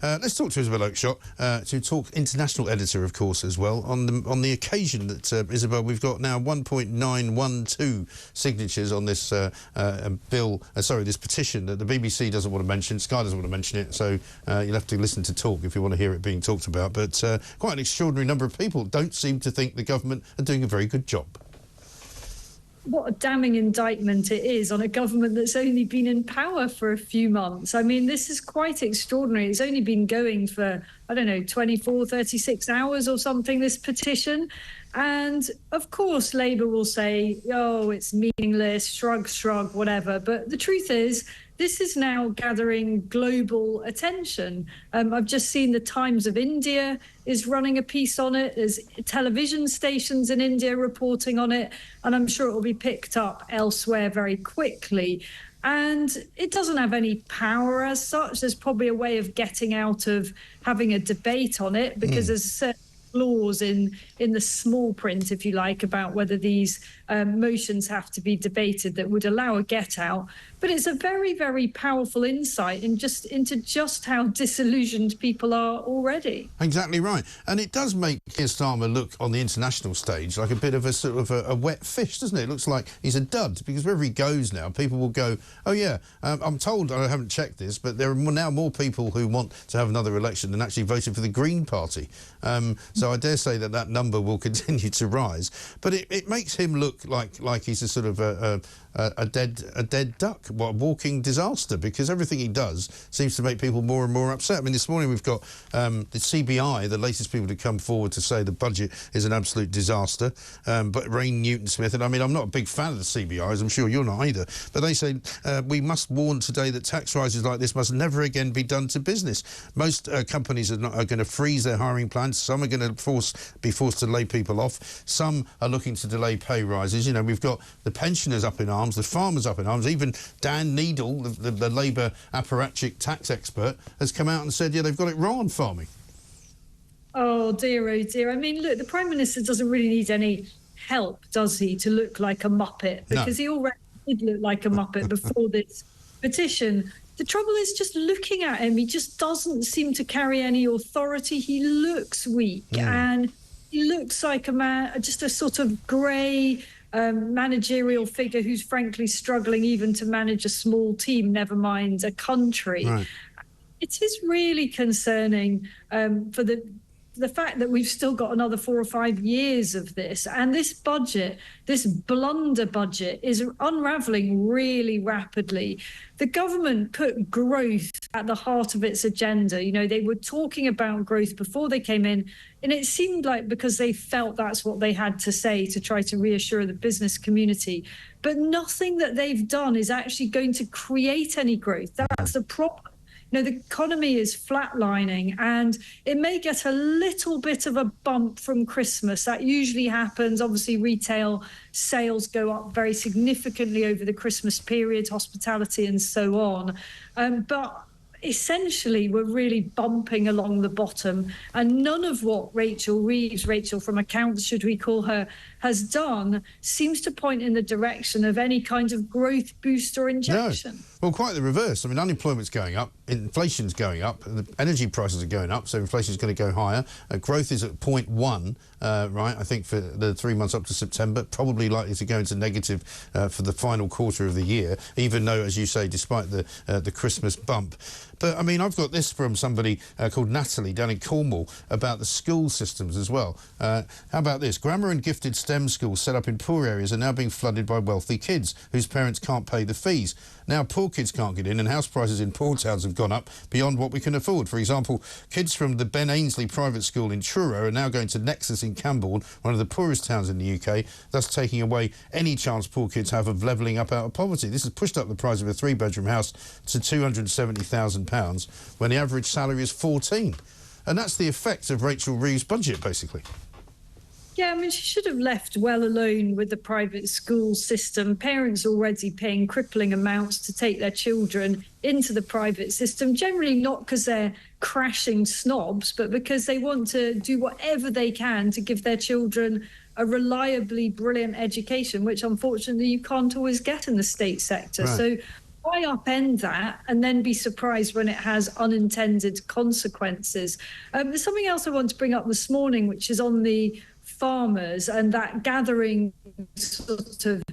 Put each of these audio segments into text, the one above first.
Let's talk to Isabel Oakeshott, to talk international editor, of course, as well, on the occasion that, Isabel, we've got now 1.912 signatures on this this petition that the BBC doesn't want to mention, Sky doesn't want to mention it, so you'll have to listen to talk if you want to hear it being talked about. But quite an extraordinary number of people don't seem to think the government are doing a very good job. What a damning indictment it is on a government that's only been in power for a few months. I mean, this is quite extraordinary. It's only been going for, I don't know, 24, 36 hours or something, this petition. And of course, Labour will say, oh, it's meaningless, shrug, whatever. But the truth is, this is now gathering global attention. I've just seen the Times of India is running a piece on it. There's television stations in India reporting on it, and I'm sure it will be picked up elsewhere very quickly. And it doesn't have any power as such. There's probably a way of getting out of having a debate on it, because there's a certain clause in the small print, if you like, about whether these motions have to be debated that would allow a get out. But it's a very, very powerful insight into just how disillusioned people are already. Exactly right. And it does make Keir Starmer look on the international stage like a bit of a sort of a wet fish, doesn't it? It looks like he's a dud, because wherever he goes now, people will go, oh yeah, I'm told, I haven't checked this, but there are now more people who want to have another election than actually voted for the Green Party. So I dare say that number will continue to rise. But it makes him look like he's a sort of a dead duck, a walking disaster, because everything he does seems to make people more and more upset. I mean, this morning we've got the CBI, the latest people to come forward to say the budget is an absolute disaster. But Rain Newton-Smith, and I mean, I'm not a big fan of the CBI, as I'm sure you're not either, but they say we must warn today that tax rises like this must never again be done to business. Most companies are going to freeze their hiring plans. Some are going to be forced to lay people off. Some are looking to delay pay rises. You know, we've got the pensioners up in arms, the farmers up in arms. Even Dan Needle, the Labour apparatchik tax expert, has come out and said, yeah, they've got it wrong on farming. Oh dear, oh dear. I mean, look, the Prime Minister doesn't really need any help, does he, to look like a muppet? Because he already did look like a muppet before this petition. The trouble is, just looking at him, he just doesn't seem to carry any authority. He looks weak, and he looks like a man, just a sort of grey managerial figure who's frankly struggling even to manage a small team, never mind a country. Right. It is really concerning for the fact that we've still got another 4 or 5 years of this, and this budget, this blunder budget, is unravelling really rapidly. The government put growth at the heart of its agenda. You know, they were talking about growth before they came in, and it seemed like because they felt that's what they had to say to try to reassure the business community. But nothing that they've done is actually going to create any growth. That's the problem. You know, the economy is flatlining, and it may get a little bit of a bump from Christmas. That usually happens. Obviously, retail sales go up very significantly over the Christmas period, hospitality and so on. But essentially, we're really bumping along the bottom, and none of what Rachel Reeves, Rachel from accounts, should we call her, has done seems to point in the direction of any kind of growth boost or injection. No. Well, quite the reverse. I mean, unemployment's going up, inflation's going up, the energy prices are going up, so inflation's going to go higher. Growth is at 0.1, right, I think, for the 3 months up to September, probably likely to go into negative for the final quarter of the year, even though, as you say, despite the Christmas bump. But, I mean, I've got this from somebody called Natalie down in Cornwall about the school systems as well. How about this? Grammar and gifted STEM schools set up in poor areas are now being flooded by wealthy kids whose parents can't pay the fees. Now poor kids can't get in, and house prices in poor towns have gone up beyond what we can afford. For example, kids from the Ben Ainsley private school in Truro are now going to Nexus in Camborne, one of the poorest towns in the UK, thus taking away any chance poor kids have of levelling up out of poverty. This has pushed up the price of a 3-bedroom house to £270,000 when the average salary is 14. And that's the effect of Rachel Reeves' budget, basically. Yeah, I mean, she should have left well alone with the private school system. Parents already paying crippling amounts to take their children into the private system, generally not because they're crashing snobs, but because they want to do whatever they can to give their children a reliably brilliant education, which unfortunately you can't always get in the state sector. Right. So why upend that and then be surprised when it has unintended consequences? There's something else I want to bring up this morning, which is on the farmers and that gathering sort of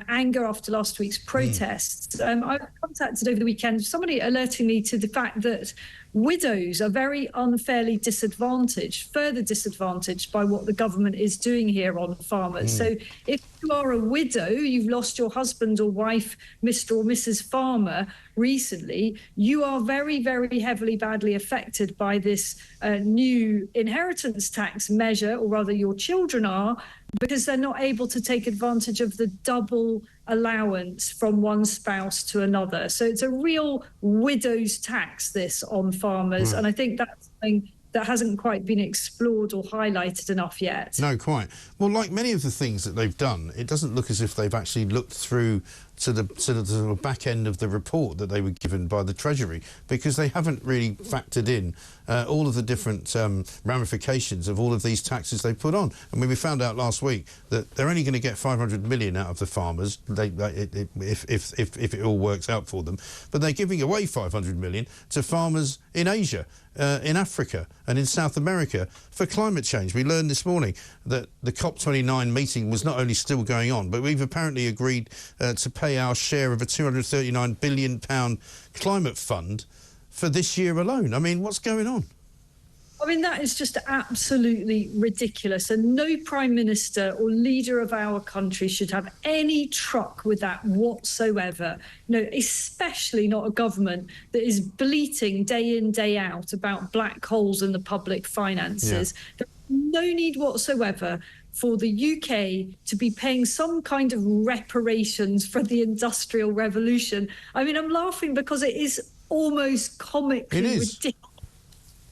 anger after last week's protests. I was contacted over the weekend, somebody alerting me to the fact that widows are very unfairly disadvantaged, further disadvantaged by what the government is doing here on farmers. So if you are a widow, you've lost your husband or wife, Mr. or Mrs. Farmer, recently, you are very, very heavily, badly affected by this new inheritance tax measure, or rather your children are, because they're not able to take advantage of the double allowance from one spouse to another. So it's a real widow's tax, this, on farmers. And I think that's something that hasn't quite been explored or highlighted enough yet. No, quite. Well, like many of the things that they've done, it doesn't look as if they've actually looked through to the sort of back end of the report that they were given by the Treasury, because they haven't really factored in all of the different ramifications of all of these taxes they put on. I mean, we found out last week that they're only going to get 500 million out of the farmers if it all works out for them, but they're giving away 500 million to farmers in Asia, in Africa and in South America for climate change. We learned this morning that the COP29 meeting was not only still going on, but we've apparently agreed to pay our share of a £239 billion climate fund for this year alone. I mean, what's going on? I mean, that is just absolutely ridiculous. And no prime minister or leader of our country should have any truck with that whatsoever. No, especially not a government that is bleating day in, day out about black holes in the public finances. Yeah. There's no need whatsoever for the UK to be paying some kind of reparations for the Industrial Revolution. I mean, I'm laughing because it is almost comically ridiculous.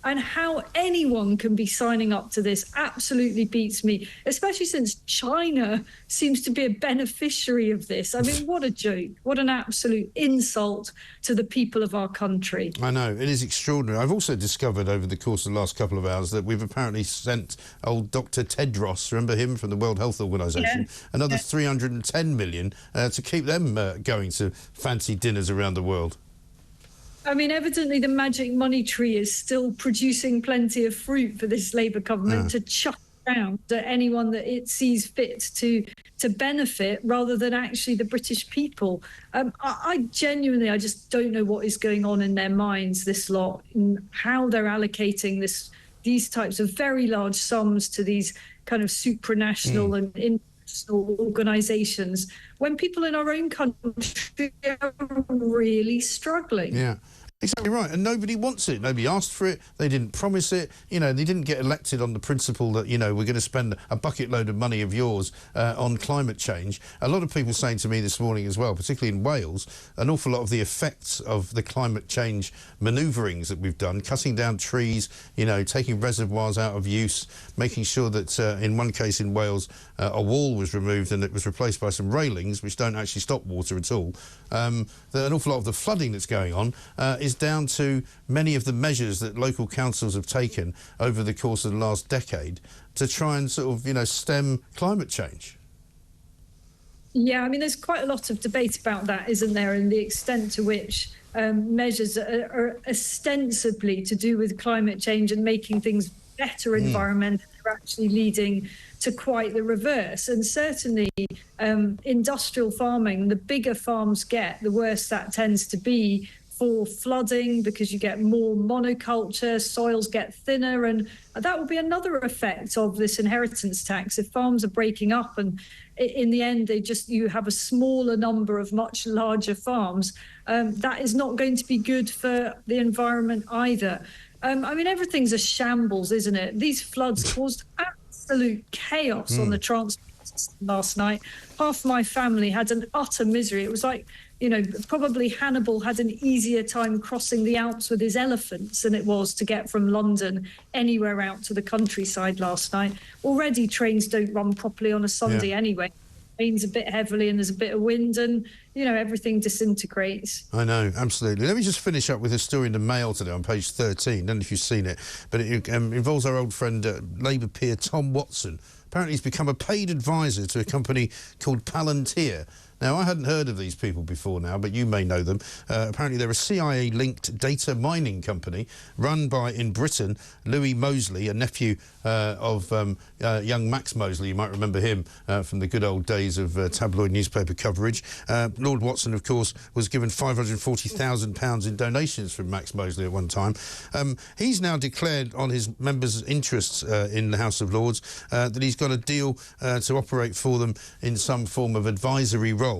And how anyone can be signing up to this absolutely beats me, especially since China seems to be a beneficiary of this. I mean, what a joke. What an absolute insult to the people of our country. I know, it is extraordinary. I've also discovered over the course of the last couple of hours that we've apparently sent old Dr. Tedros, remember him from the World Health Organization, another 310 million to keep them going to fancy dinners around the world. I mean, evidently the magic money tree is still producing plenty of fruit for this Labour government to chuck down to anyone that it sees fit to benefit, rather than actually the British people. I genuinely, I just don't know what is going on in their minds, this lot, and how they're allocating these types of very large sums to these kind of supranational and international organisations, when people in our own country are really struggling. Yeah. Exactly right, and nobody wants it. Nobody asked for it. They didn't promise it. You know, they didn't get elected on the principle that, you know, we're going to spend a bucket load of money of yours on climate change. A lot of people saying to me this morning as well, particularly in Wales, an awful lot of the effects of the climate change manoeuvrings that we've done, cutting down trees, you know, taking reservoirs out of use, making sure that in one case in Wales a wall was removed and it was replaced by some railings which don't actually stop water at all. An awful lot of the flooding that's going on is down to many of the measures that local councils have taken over the course of the last decade to try and sort of, you know, stem climate change. Yeah, I mean, there's quite a lot of debate about that, isn't there, and the extent to which measures are ostensibly to do with climate change and making things better environmentally are actually leading to quite the reverse. And certainly industrial farming, the bigger farms get, the worse that tends to be for flooding, because you get more monoculture, soils get thinner, and that will be another effect of this inheritance tax. If farms are breaking up and in the end you have a smaller number of much larger farms, that is not going to be good for the environment either. I mean, everything's a shambles, isn't it? These floods caused absolute chaos on the transport system last night. Half my family had an utter misery. It was like, you know, probably Hannibal had an easier time crossing the Alps with his elephants than it was to get from London anywhere out to the countryside last night. Already trains don't run properly on a Sunday anyway. It rains a bit heavily and there's a bit of wind and, you know, everything disintegrates. I know, absolutely. Let me just finish up with a story in the Mail today on page 13. I don't know if you've seen it, but it involves our old friend, Labour peer Tom Watson. Apparently he's become a paid advisor to a company called Palantir. Now, I hadn't heard of these people before now, but you may know them. Apparently, they're a CIA-linked data mining company run by, in Britain, Louis Mosley, a nephew of young Max Mosley. You might remember him from the good old days of tabloid newspaper coverage. Lord Watson, of course, was given £540,000 in donations from Max Mosley at one time. He's now declared on his members' interests in the House of Lords that he's got a deal to operate for them in some form of advisory role.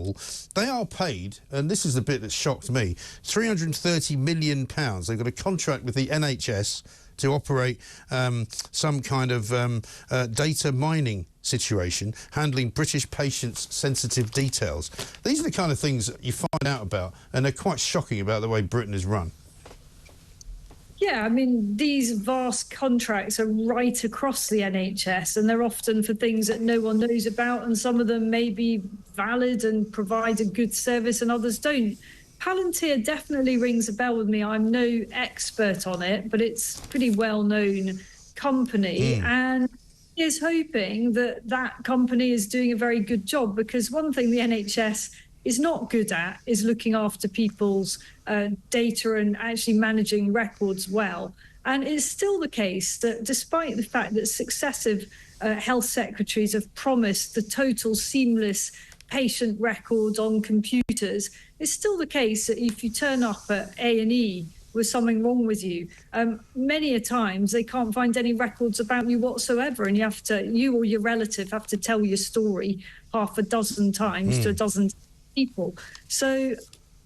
They are paid, and this is the bit that shocked me, £330 million. They've got a contract with the NHS to operate some kind of data mining situation, handling British patients' sensitive details. These are the kind of things that you find out about, and they're quite shocking about the way Britain is run. Yeah, I mean, these vast contracts are right across the NHS, and they're often for things that no one knows about, and some of them may be valid and provide a good service and others don't. Palantir definitely rings a bell with me. I'm no expert on it, but it's a pretty well-known company, and is hoping that that company is doing a very good job, because one thing the NHS is not good at is looking after people's data and actually managing records well. And it's still the case that despite the fact that successive health secretaries have promised the total seamless patient records on computers, it's still the case that if you turn up at A&E with something wrong with you, many a times they can't find any records about you whatsoever, and you or your relative have to tell your story half a dozen times to a dozen people. So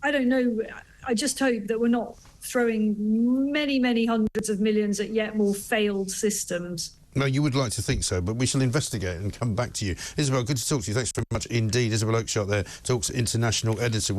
I don't know. I just hope that we're not throwing many, many hundreds of millions at yet more failed systems. No, you would like to think so, but we shall investigate and come back to you. Isabel, good to talk to you. Thanks very much indeed. Isabel Oakeshott there, Talks International editor.